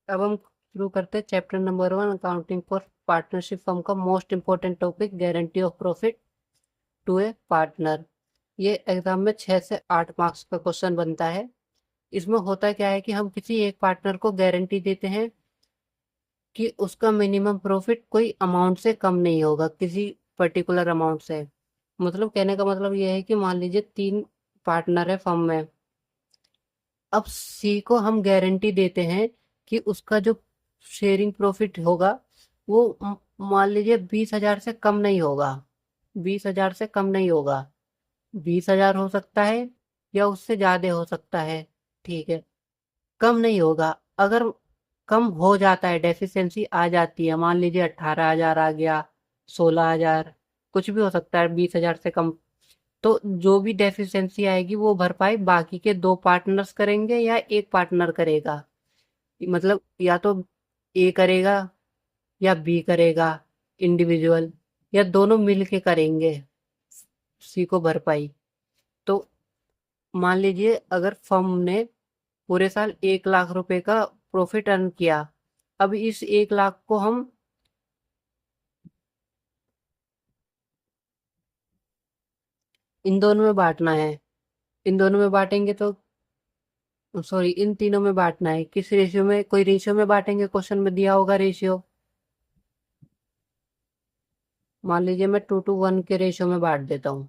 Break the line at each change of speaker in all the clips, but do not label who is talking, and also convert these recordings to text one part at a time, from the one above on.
अब हम शुरू करते हैं chapter number 1, accounting for partnership firm का most important topic, guarantee of profit to a partner. ये एग्जाम में 6 से 8 मार्क्स का क्वेश्चन बनता है। इसमें होता क्या है कि हम किसी एक पार्टनर को गारंटी देते हैं कि उसका मिनिमम प्रॉफिट कोई अमाउंट से कम नहीं होगा, किसी पर्टिकुलर अमाउंट से। मतलब कहने का मतलब ये है कि मान लीजिए 3 पार्टनर है फर्म में। अब सी को हम गारंटी देते हैं कि उसका जो शेयरिंग प्रॉफिट होगा वो मान लीजिए 20,000 से कम नहीं होगा। 20,000 से कम नहीं होगा। 20,000 हो सकता है या उससे ज्यादा हो सकता है। ठीक है, कम नहीं होगा। अगर कम हो जाता है, डेफिशिएंसी आ जाती है, मान लीजिए 18,000 आ गया, 16,000, कुछ भी हो सकता है 20,000 से कम, तो जो भी डेफिशिएंसी आएगी वो भरपाई बाकी के 2 पार्टनर्स करेंगे या एक पार्टनर करेगा। मतलब या तो ए करेगा या बी करेगा इंडिविजुअल, या दोनों मिलके करेंगे सी को भरपाई। तो मान लीजिए अगर फर्म ने पूरे साल 1 लाख रुपए का प्रॉफिट अर्न किया। अब इस 1 लाख को हम इन दोनों में बांटना है। इन दोनों में बांटेंगे तो सॉरी, इन तीनों में बांटना है। किस रेशियो में, कोई रेशियो में बांटेंगे, क्वेश्चन में दिया होगा रेशियो। मान लीजिए मैं 2:1 के रेशियो में बांट देता हूँ।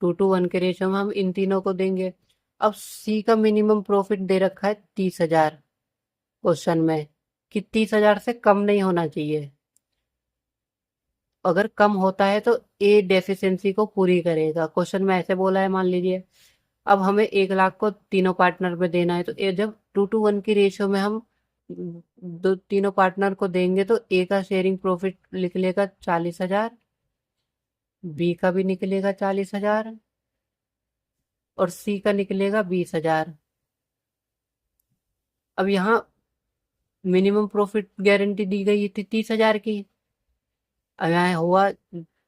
2:1 के रेशियो में हम इन तीनों को देंगे। अब सी का मिनिमम प्रॉफिट दे रखा है 30,000 क्वेश्चन में, कि 30,000 से कम नहीं होना चाहिए। अगर कम होता है तो ए डेफिशिएंसी को पूरी करेगा, क्वेश्चन में ऐसे बोला है मान लीजिए। अब हमें 1 लाख को तीनों पार्टनर में देना है, तो ए जब 2:1 की रेशियो में हम दो तीनों पार्टनर को देंगे तो ए का शेयरिंग प्रॉफिट निकलेगा 40,000, बी का भी निकलेगा 40,000 और सी का निकलेगा 20,000। अब यहाँ मिनिमम प्रॉफिट गारंटी दी गई थी 30,000 की, अब यहाँ हुआ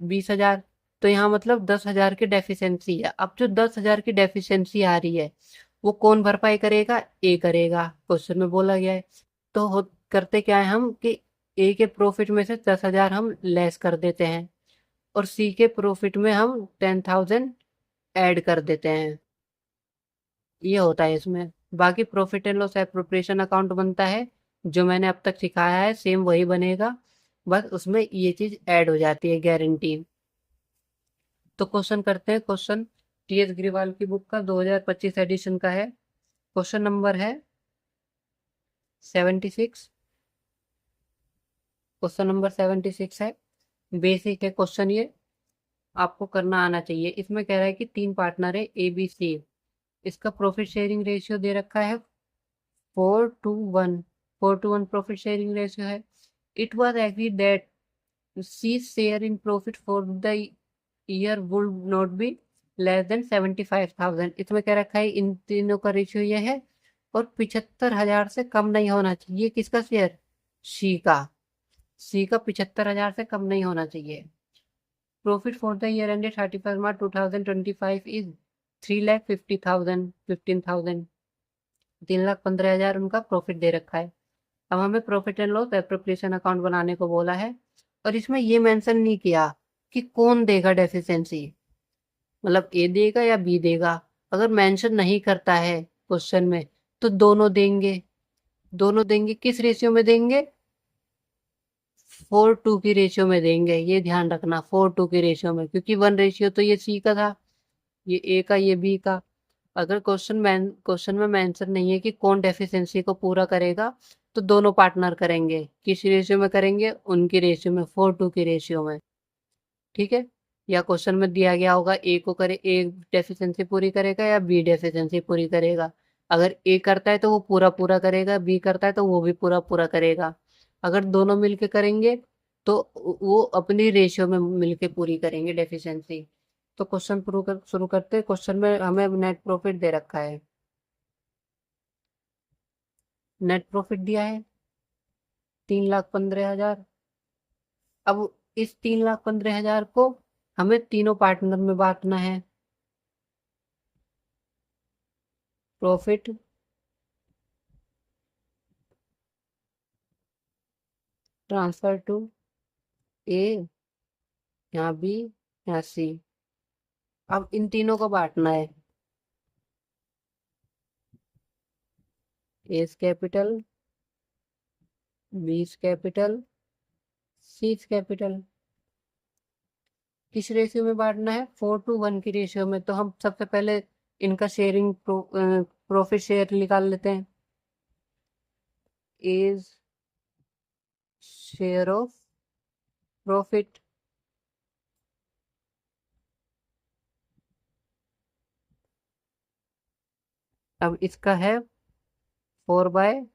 20,000, तो यहाँ मतलब 10,000 की डेफिशिएंसी है। अब जो 10,000 की डेफिशिएंसी आ रही है वो कौन भरपाई करेगा, ए करेगा, क्वेश्चन में बोला गया है। तो करते क्या है हम कि ए के प्रॉफिट में से 10,000 हम लेस कर देते हैं और सी के प्रॉफिट में हम 10,000 ऐड कर देते हैं। ये होता है इसमें। बाकी profit and loss appropriation account बनता है, जो मैंने अब तक सिखाया है सेम वही बनेगा, बस उसमें ये चीज ऐड हो जाती है, गारंटी। तो क्वेश्चन करते हैं। क्वेश्चन टी एस ग्रीवाल की बुक का 2025 एडिशन का है। क्वेश्चन नंबर है 76। क्वेश्चन नंबर 76 है, बेसिक है क्वेश्चन ये, आपको करना आना चाहिए। इसमें कह रहा है कि 3 पार्टनर है ए बी सी, इसका प्रॉफिट शेयरिंग रेशियो दे रखा है 4:1। 4:1 प्रॉफिट शेयरिंग रेशियो है। It was agree that C share in profit for the year would not be less than 75,000। इसमें कह रखा है इन तीनों का रेशियो ये है और 75,000 से कम नहीं होना चाहिए। किसका शेयर, सी का। सी का 75,000 से कम नहीं होना चाहिए। Profit for the year ended 31 March 2025 is 3,50,000, 15,000, 3,15,000 उनका प्रॉफिट दे रखा है। अब हमें profit and loss appropriation account बनाने को बोला है और इसमें ये मेंशन नहीं किया कि कौन देगा डेफिशिएंसी, मतलब ए देगा या बी देगा। अगर मेंशन नहीं करता है क्वेश्चन में तो दोनों देंगे। दोनों देंगे, किस रेशियो में देंगे, 4:2 की रेशियो में देंगे। ये ध्यान रखना, 4:2 की रेशियो में, क्योंकि 1 रेशियो तो ये सी का था, ये ए का, ये बी का। अगर क्वेश्चन में मेंशन नहीं है कि कौन डेफिशिएंसी को पूरा करेगा तो दोनों पार्टनर करेंगे। किस रेशियो में करेंगे, उनकी रेशियो में, 4:2 की रेशियो में। ठीक है, या क्वेश्चन में दिया गया होगा ए को करे, ए डेफिशिएंसी पूरी करेगा या बी डेफिशिएंसी पूरी करेगा। अगर ए करता है तो वो पूरा पूरा करेगा, बी करता है तो वो भी पूरा पूरा करेगा। अगर दोनों मिलके करेंगे तो वो अपनी रेशियो में मिलके पूरी करेंगे डेफिशिएंसी। तो क्वेश्चन शुरू करते हैं। क्वेश्चन में हमें नेट प्रॉफिट दे रखा है, नेट प्रॉफिट दिया है 3,15,000। अब इस 3,15,000 को हमें तीनों पार्टनर में बांटना है। प्रॉफिट ट्रांसफर टू ए, यहाँ बी, यहाँ सी। अब इन तीनों को बांटना है। एस कैपिटल, बी कैपिटल, सी कैपिटल। किस रेशियो में बांटना है? 4:1 की रेशियो में। तो हम सबसे पहले इनका शेयरिंग प्रॉफिट शेयर निकाल लेते हैं। As share of profit. अब इसका है 4/7,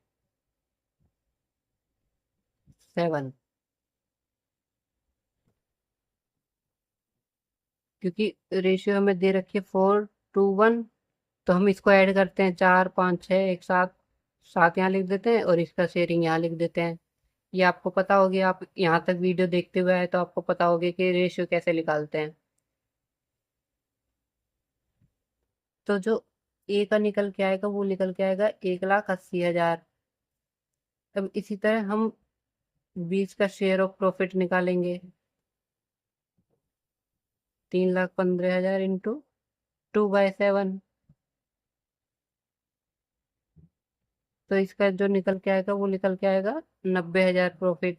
क्योंकि रेशियो हमें दे रखी है 4:1। तो हम इसको ऐड करते हैं, 4, 5, 6 एक साथ, 7 यहाँ लिख देते हैं और इसका शेयरिंग यहाँ लिख देते हैं। ये आपको पता होगी, आप यहाँ तक वीडियो देखते हुए आए तो आपको पता होगी कि रेशियो कैसे निकालते हैं। तो जो ए का निकल के आएगा वो निकल के आएगा 1,80,000। अब इसी तरह हम 20 का शेयर ऑफ प्रॉफिट निकालेंगे। 3,15,000 इंटू 2/7। तो इसका जो निकल के आएगा वो निकल के आएगा 90,000 प्रॉफिट।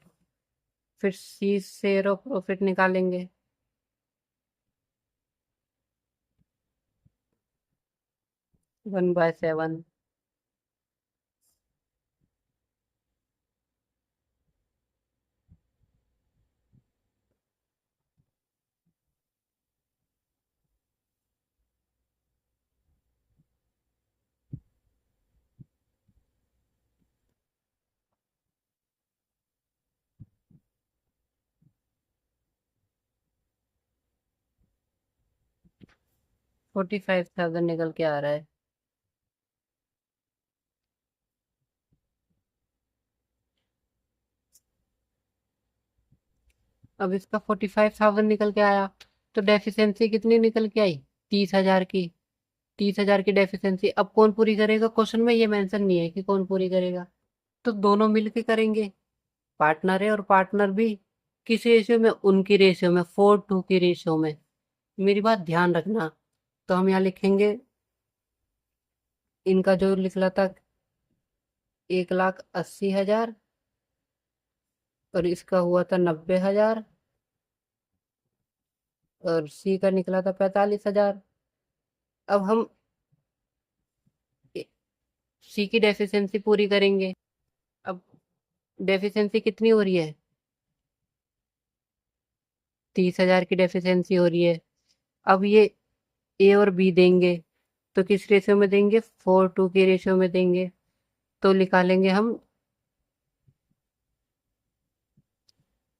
फिर सी शेयर ऑफ प्रॉफिट निकालेंगे। 1/7। 45,000 निकल के आ रहा है। अब इसका 45,000 निकल के आया, तो डेफिशिएंसी कितनी निकल के आई? 30,000 की। 30,000 की डेफिशिएंसी अब कौन पूरी करेगा? क्वेश्चन में ये मेंशन नहीं है कि कौन पूरी करेगा। तो दोनों मिलके करेंगे, पार्टनर है और पार्टनर भी। किस रेशियो में? उनकी रेशियो में, 4:2 की रेशियो में। मेरी बात ध्यान रखना। तो हम यहाँ लिखेंगे, इनका जो निकला था 1,80,000 और इसका हुआ था 90,000 और सी का निकला था 45,000। अब हम सी की डेफिशिएंसी पूरी करेंगे। अब डेफिशिएंसी कितनी हो रही है? 30,000 की डेफिशिएंसी हो रही है। अब ये ए और बी देंगे, तो किस रेशियो में देंगे? 4:2 के रेशियो में देंगे। तो निकालेंगे हम,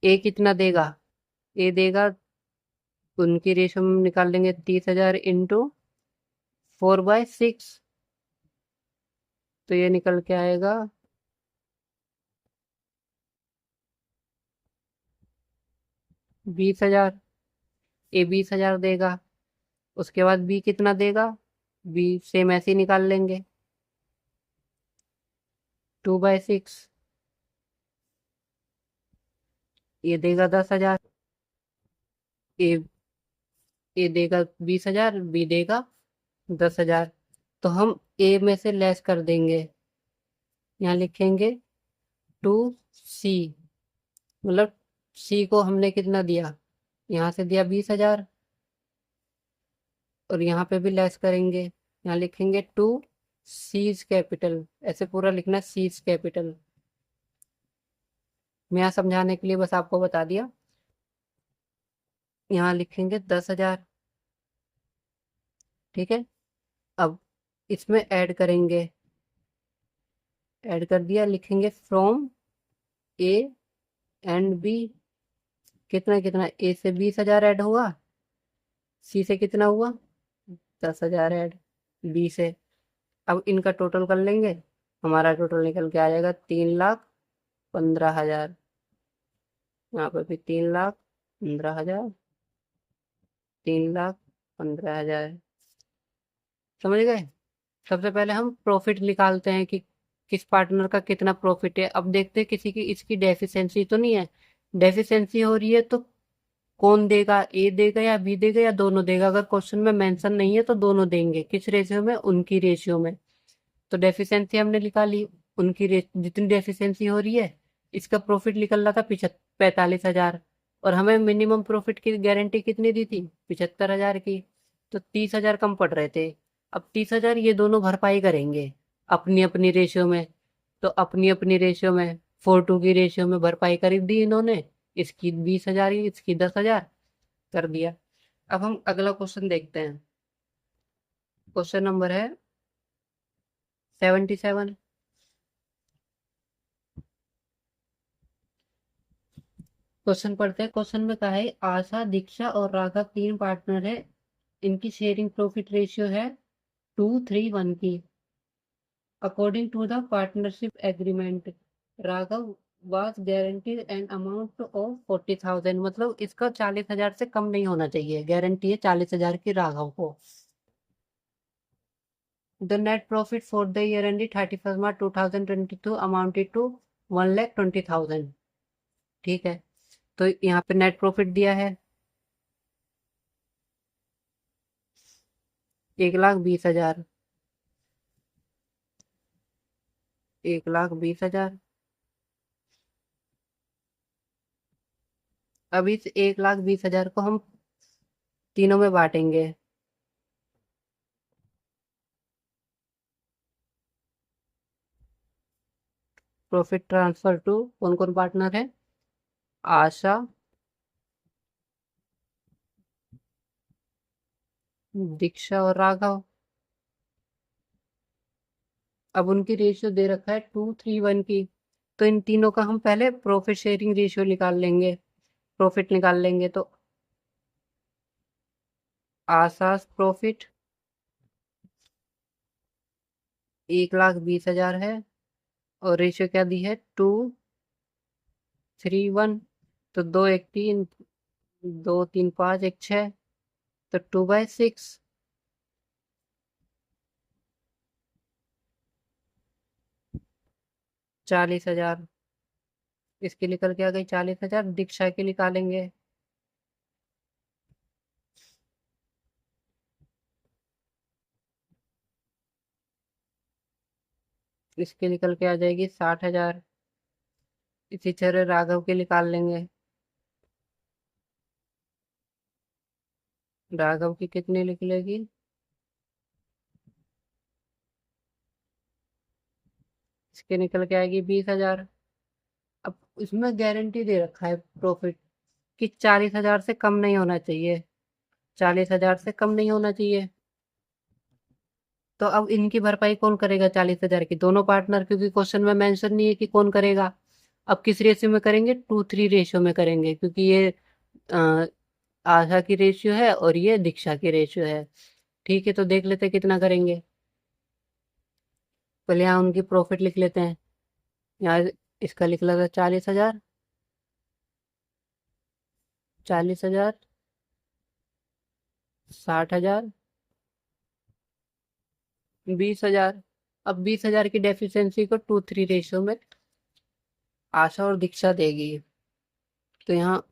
ए कितना देगा? ए देगा, उनकी रेशियो में निकाल लेंगे 30,000 इंटू 4/6। तो ये निकल के आएगा 20,000। ए 20,000 देगा। उसके बाद बी कितना देगा? बी सेम ऐसे ही निकाल लेंगे, 2/6। ये देगा 10,000। ए ए देगा 20,000, बी देगा 10,000। तो हम ए में से लेस कर देंगे। यहाँ लिखेंगे 2C। मतलब सी को हमने कितना दिया? यहाँ से दिया 20,000 और यहाँ पे भी लेस करेंगे। यहाँ लिखेंगे 2C's कैपिटल। ऐसे पूरा लिखना, C's कैपिटल। मैं यहाँ समझाने के लिए बस आपको बता दिया। यहाँ लिखेंगे 10,000। ठीक है। अब इसमें ऐड करेंगे। ऐड कर दिया, लिखेंगे फ्रॉम ए एंड बी। कितना कितना? ए से 20,000 ऐड हुआ, सी से कितना हुआ? 10,000 ऐड बी से। अब इनका टोटल कर लेंगे, हमारा टोटल निकल के आ जाएगा 3,15,000। यहाँ पर भी 3,15,000, 3,15,000। समझ गए? सबसे पहले हम प्रॉफिट निकालते हैं कि किस पार्टनर का कितना प्रॉफिट है। अब देखते हैं किसी की इसकी डेफिशिएंसी तो नहीं है। डेफिशिएंसी हो रही है तो कौन देगा, ए देगा या बी देगा या दोनों देगा। अगर क्वेश्चन में मेंशन नहीं है तो दोनों देंगे। किस रेशियो में, उनकी रेशियो में। तो डेफिशिएंसी हमने निकाली, उनकी जितनी डेफिशिएंसी हो रही है। इसका प्रॉफिट निकल रहा था 45,000 और हमें मिनिमम प्रॉफिट की गारंटी कितनी दी थी, 75,000 की। तो 30,000 कम पड़ रहे थे। अब 30,000 ये दोनों भरपाई करेंगे अपनी अपनी रेशियो में। तो अपनी अपनी रेशियो में 4:2 की रेशियो में भरपाई कर दी इन्होंने। इसकी 20,000, इसकी 10,000 कर दिया। अब हम अगला क्वेश्चन देखते हैं। क्वेश्चन नंबर है 77। क्वेश्चन पढ़ते हैं। क्वेश्चन में कहा है आशा, दीक्षा और राघव 3 पार्टनर है। इनकी शेयरिंग प्रॉफिट रेशियो है 2:3:1 की। According to the partnership agreement, Raghav was guaranteed an amount of 40,000। मतलब इसका 40,000 से कम नहीं होना चाहिए। गारंटी है 40,000 की राघव को। The net profit for the year ended 31 March 2022 amounted to 1,20,000। ठीक है, तो यहाँ पे नेट प्रॉफिट दिया है 1,20,000। 1,20,000। अब इस 1,20,000 को हम तीनों में बांटेंगे। प्रॉफिट ट्रांसफर टू कौन कौन पार्टनर है, आशा, दीक्षा और राघव। अब उनकी रेशियो दे रखा है 2:3:1 की। तो इन तीनों का हम पहले प्रॉफिट शेयरिंग रेशियो निकाल लेंगे, प्रॉफिट निकाल लेंगे। तो आशा प्रॉफिट 1,20,000 है और रेशियो क्या दी है 2:3:1। तो 2 1 3, 2 3 5 1 6, तो 2/6। 40,000 इसकी निकल के आ गई। 40,000 दीक्षा की निकालेंगे। इसकी निकल के आ जाएगी 60,000। इसी तरह राघव की निकाल लेंगे। राघव की कितनी निकलेगी, इसकी निकल के आएगी 20,000। अब इसमें गारंटी दे रखा है प्रॉफिट कि 40,000 से कम नहीं होना चाहिए। 40,000 से कम नहीं होना चाहिए। तो अब इनकी भरपाई कौन करेगा 40,000 की, दोनों पार्टनर, क्योंकि क्वेश्चन में मेंशन नहीं है कि कौन करेगा। अब किस रेशियो में करेंगे, 2:3 रेशियो में करेंगे, क्योंकि ये अ, आशा की रेशियो है और ये दीक्षा की रेशियो है। ठीक है, तो देख लेते हैं कितना करेंगे। पहले यहाँ उनकी प्रॉफिट लिख लेते हैं। यहाँ इसका लिख लेते हैं 40,000। 40,000, 60,000, 20,000। अब 20,000 की डेफिशिएंसी को 2:3 रेशियो में आशा और दीक्षा देगी। तो यहाँ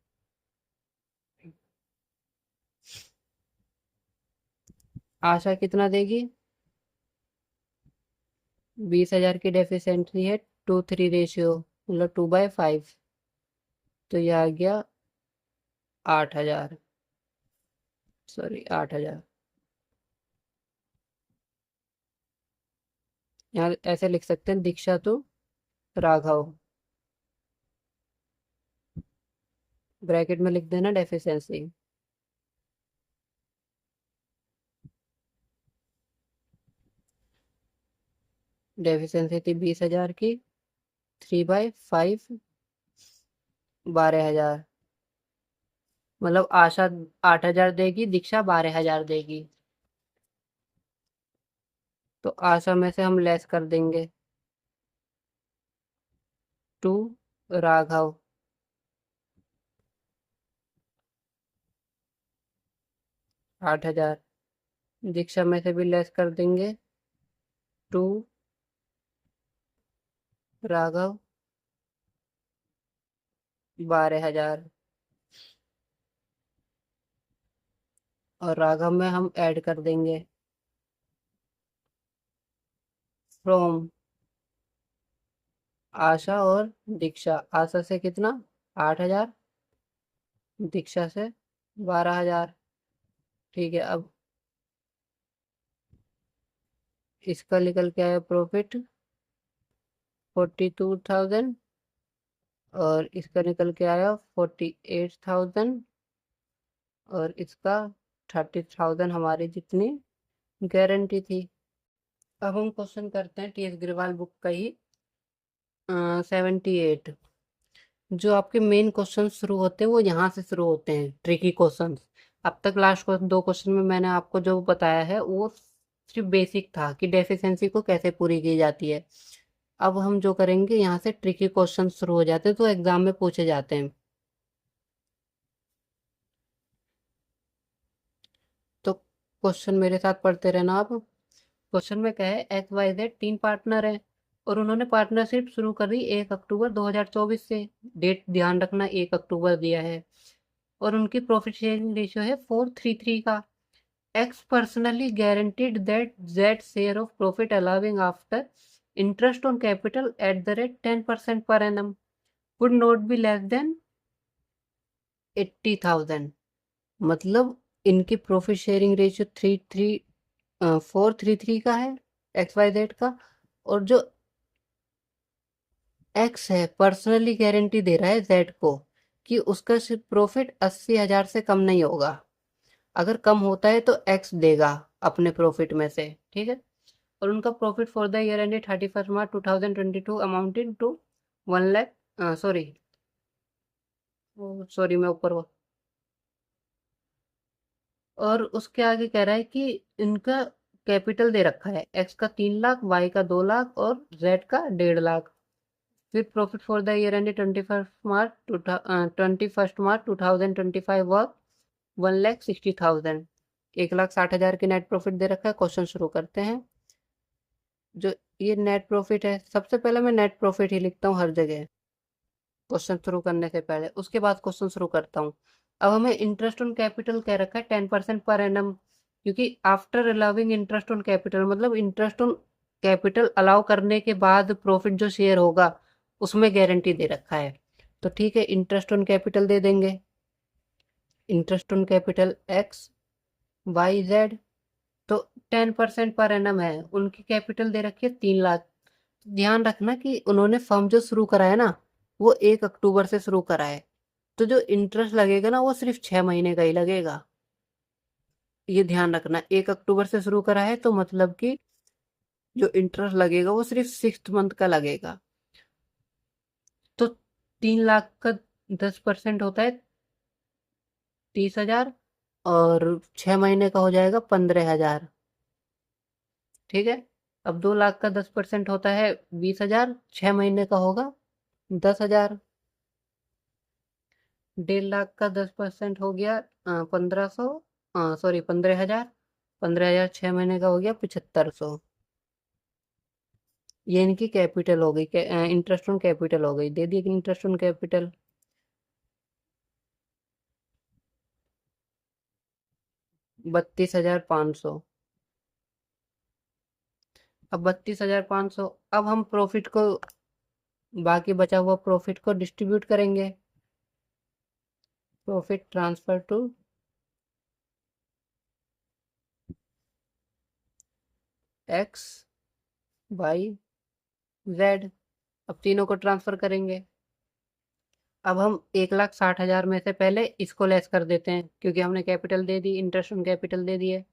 आशा कितना देगी, 20,000 की डेफिशिएंसी है 2:3 रेशियो, मतलब 2/5। तो यह आ गया 8,000, सॉरी 8,000। यहाँ ऐसे लिख सकते हैं, दीक्षा टू राघव, ब्रैकेट में लिख देना डेफिशिएंसी। डेफिशिएंसी थी 20,000 की, 3/5 12,000। मतलब आशा 8,000 देगी, दीक्षा 12,000 देगी। तो आशा में से हम लेस कर देंगे टू राघव, 8,000। दीक्षा में से भी लेस कर देंगे टू राघव 12,000, और राघव में हम ऐड कर देंगे फ्रॉम आशा और दीक्षा। आशा से कितना, 8,000, दीक्षा से 12,000। ठीक है, अब इसका निकल के आया प्रॉफिट 42,000, और इसका निकल के आया 48,000, और इसका 30,000 हमारी जितनी गारंटी थी। अब हम क्वेश्चन करते हैं टी एस ग्रेवाल बुक का ही 78। जो आपके मेन क्वेश्चन शुरू होते हैं वो यहाँ से शुरू होते हैं, ट्रिकी क्वेश्चन। अब तक लास्ट दो क्वेश्चन में मैंने आपको जो बताया है वो सिर्फ बेसिक था कि डेफिशिएंसी को कैसे पूरी की जाती है। अब हम जो करेंगे, यहाँ से ट्रिकी क्वेश्चन शुरू हो जाते हैं तो एग्जाम में पूछे जाते हैं। तो क्वेश्चन मेरे साथ पढ़ते रहना आप। क्वेश्चन में क्या है, एक्स वाई जेड 3 पार्टनर हैं और उन्होंने पार्टनरशिप शुरू करी 1 अक्टूबर 2024 से। डेट ध्यान रखना 1 अक्टूबर दिया है, और उनकी प्रॉफिट शेयरिंग रेशियो है 4:3:3 का। X personally guaranteed that Z share of profit allowing after interest on capital at the rate 10% per annum would not be less then 80,000। मतलब इनकी प्रॉफिट शेयरिंग रेशियो 4:3:3 का है, एक्स वाई जेड का। और जो x है पर्सनली गारंटी दे रहा है जेड को कि उसका सिर्फ प्रॉफिट 80,000 से कम नहीं होगा। अगर कम होता है तो एक्स देगा अपने प्रॉफिट में से, ठीक है। और उनका profit for the year ended 31 March 2022 amounted to 1 lakh, sorry sorry मैं ऊपर और उसके आगे कह रहा है कि इनका कैपिटल दे रखा है, एक्स का 3 लाख, वाई का 2 लाख और जेड का 1.5 लाख। फिर profit for the year ended 21 मार्च 2025 वह 1,60,000, 1,60,000 की नेट प्रॉफिट दे रखा है। क्वेश्चन शुरू करते हैं। जो ये नेट प्रॉफिट है, सबसे पहले मैं नेट प्रॉफिट ही लिखता हूँ हर जगह क्वेश्चन शुरू करने से पहले, उसके बाद क्वेश्चन शुरू करता हूँ। अब हमें इंटरेस्ट ऑन कैपिटल कह रखा है 10% पर एनम, क्योंकि after allowing interest on capital मतलब इंटरेस्ट ऑन कैपिटल अलाउ करने के बाद प्रॉफिट जो शेयर होगा उसमें गारंटी दे रखा है। तो ठीक है, इंटरेस्ट ऑन कैपिटल दे देंगे। Interest on capital X Y Z, तो 10% पर एनम है। उनकी कैपिटल दे रखी है 3 लाख। ध्यान रखना कि उन्होंने फर्म जो शुरू करा है ना वो 1 अक्टूबर से शुरू करा है, तो जो इंटरेस्ट लगेगा ना वो सिर्फ 6 महीने का ही लगेगा। ये ध्यान रखना, 1 अक्टूबर से शुरू करा है तो मतलब कि जो इंटरेस्ट लगेगा वो सिर्फ 6th मंथ का लगेगा। तो 3 लाख का 10% होता है 30,000, और 6 महीने का हो जाएगा 15,000, ठीक है। अब 2 लाख का 10% होता है 20,000, 6 महीने का होगा 10,000। 1.5 लाख का 10% हो गया 1500, सॉरी 15,000, 15,000 6 महीने का हो गया 7,500। ये इनकी कैपिटल हो गई, इंटरेस्ट ऑन कैपिटल हो गई, दे दिए कि इंटरेस्ट ऑन कैपिटल 32,500। अब 32,500, अब हम प्रॉफिट को, बाकी बचा हुआ प्रॉफिट को डिस्ट्रीब्यूट करेंगे। Profit transfer to X Y Z, अब तीनों को ट्रांसफर करेंगे। अब हम 1,60,000 में से पहले इसको लेस कर देते हैं क्योंकि हमने कैपिटल दे दी, इंटरेस्ट ऑन कैपिटल दे दिए।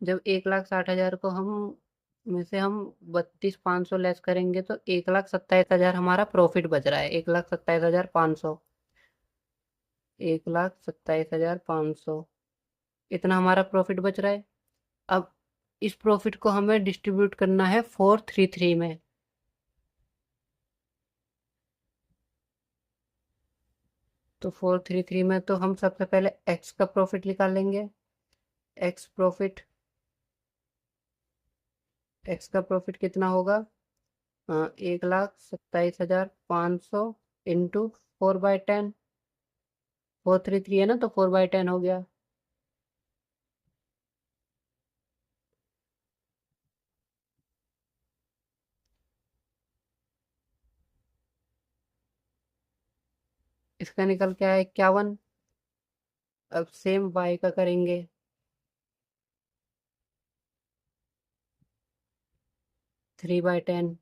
जब 1,60,000 को हम में से हम 32,500 लेस करेंगे तो 1,27,000 हमारा प्रॉफिट बच रहा है। 1,27,500, 1,27,500 इतना हमारा प्रॉफिट बच रहा है। अब इस प्रॉफिट को हमें डिस्ट्रीब्यूट करना है 4:3:3 में। तो 4:3:3 में तो हम सबसे पहले एक्स का प्रॉफिट निकालेंगे। एक्स प्रॉफिट, एक्स का प्रॉफिट कितना होगा 1,27,500 इंटू 4/10, 433 है ना, तो 4/10 हो गया। इसका निकल के आया 51। अब सेम y का करेंगे। 3/10,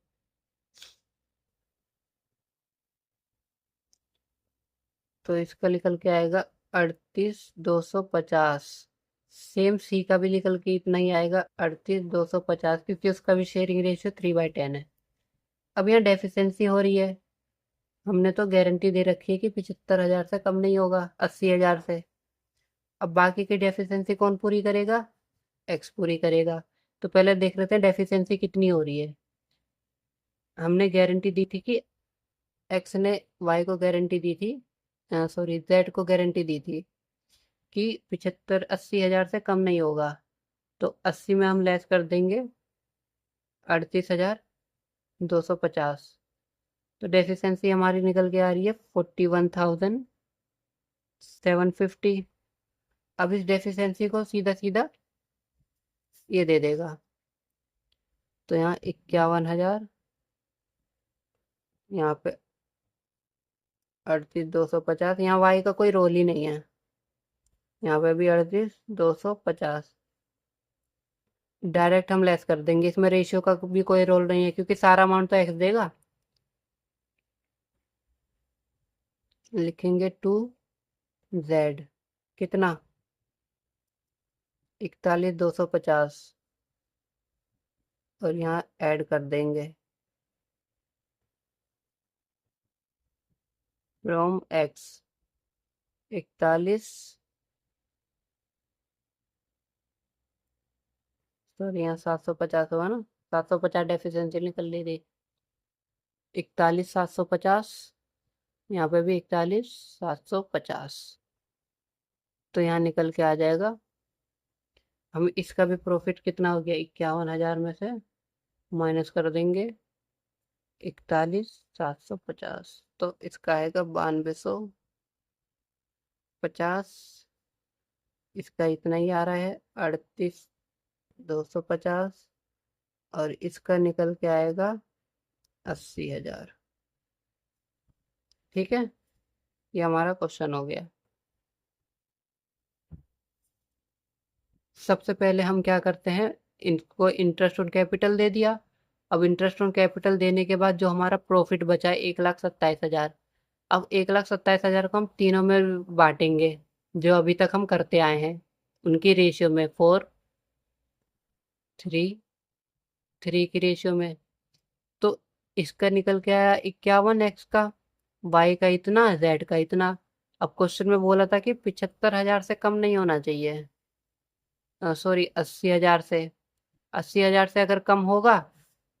तो इसका निकल के आएगा 38,250। सेम सी का भी निकल के इतना ही आएगा, 38,250, क्योंकि उसका भी शेयरिंग रेशियो 3/10 है। अब यहाँ डेफिशिएंसी हो रही है, हमने तो गारंटी दे रखी है कि 75,000 से कम नहीं होगा, 80,000 से। अब बाकी की डेफिशिएंसी कौन पूरी करेगा? एक्स पूरी करेगा। तो पहले देख लेते हैं डेफिशिएंसी कितनी हो रही है। हमने गारंटी दी थी कि एक्स ने वाई को गारंटी दी थी, सॉरी जेड को गारंटी दी थी कि 75-80,000 से कम नहीं होगा। तो 80 में हम लेस कर देंगे 38,250। तो डेफिशिएंसी हमारी निकल के आ रही है 41,750। अब इस डेफिशिएंसी को सीधा सीधा ये दे देगा, तो यहाँ 51,000, यहाँ पे 38,250। यहाँ वाई का कोई रोल ही नहीं है, यहाँ पे भी 38,250। डायरेक्ट हम लेस कर देंगे, इसमें रेशियो का भी कोई रोल नहीं है क्योंकि सारा अमाउंट तो एक्स देगा। लिखेंगे टू जेड कितना, 41,250, और यहाँ ऐड कर देंगे फ्रॉम एक्स 41, सॉरी यहाँ 750 हुआ ना, 750 डेफिशिएंसी निकल ली थी। 41,750, यहाँ पे भी 41,750, तो यहाँ निकल के आ जाएगा। हम इसका भी प्रॉफिट कितना हो गया, 51,000 में से माइनस कर देंगे 41,750, तो इसका आएगा 9250। इसका इतना ही आ रहा है 38,250, और इसका निकल के आएगा 80,000। ठीक है, ये हमारा क्वेश्चन हो गया। सबसे पहले हम क्या करते हैं, इनको इंटरेस्ट ऑन कैपिटल दे दिया। अब इंटरेस्ट ऑन कैपिटल देने के बाद जो हमारा प्रॉफिट बचा है 1,27,000। अब 1,27,000 को हम तीनों में बांटेंगे, जो अभी तक हम करते आए हैं उनकी रेशियो में, 4:3 की रेशियो में। तो इसका निकल के आया 51 एक्स का, वाई का इतना, जेड का इतना। अब क्वेश्चन में बोला था कि 75,000 से कम नहीं होना चाहिए, सॉरी 80,000 से। 80,000 से अगर कम होगा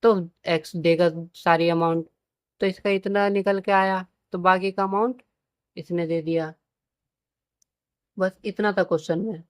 तो एक्स देगा सारी अमाउंट, तो इसका इतना निकल के आया, तो बाकी का अमाउंट इसने दे दिया। बस इतना था क्वेश्चन में।